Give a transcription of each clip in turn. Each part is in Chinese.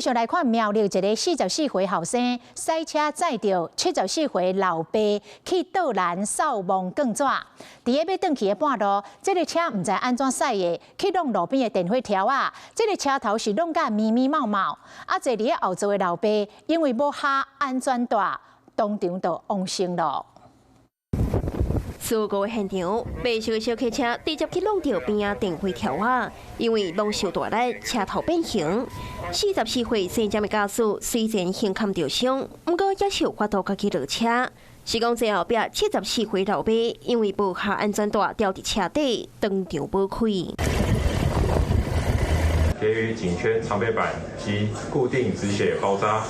继续来看苗栗一个44岁后生赛车载着74岁老爸去倒篮扫望更纸，伫个要转去的半路，这个车唔知安怎驶的，去弄路边的电火条啊！这个车头是弄甲密密冒冒，啊，坐伫个后座的老爸因为无下安全带，当场就往生了。 事故现场，白色的小客车直接去弄到边啊电火条啊，因为弄受大力，车头变形。44岁姓张的驾驶虽然胸坎受伤，不过也是有法度家己落车。是讲最后壁74岁老爸因为无下安全带掉伫车底，当场保开。给予颈圈常备板及固定止血包扎。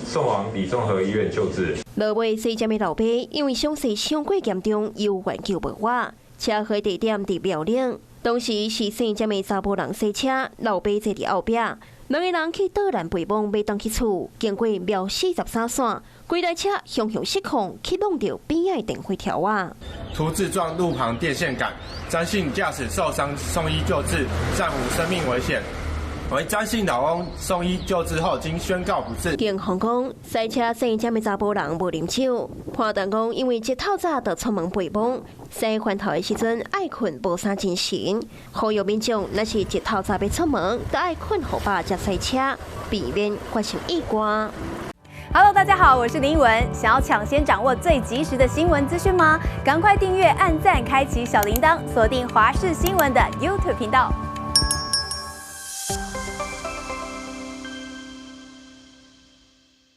送往李综合医院救治。落尾姓张的老爸因为伤势伤过严重，又挽救无活，车祸地点伫苗栗。当时是姓张的查甫人驶车，老爸坐伫后壁，两个人去倒篮陪帮要回去厝，经过苗43线，规台车向失控，去弄到边仔电火条啊！途自撞路旁电线杆，张姓驾驶受伤送医救治，暂无生命危险。 为张姓老翁送医救治后，经宣告不治。警方讲，赛车姓张的查甫人无啉酒，判断讲因为日透早就出门陪帮，驶翻头的时阵爱困无啥精神。呼吁民众若是日透早要出门，就爱困好饱才赛车，避免发生意外。 Hello， 大家好，我是林文。想要抢先掌握最及时的新闻资讯吗？赶快订阅、按赞、开启小铃铛，锁定华视新闻的 YouTube 频道。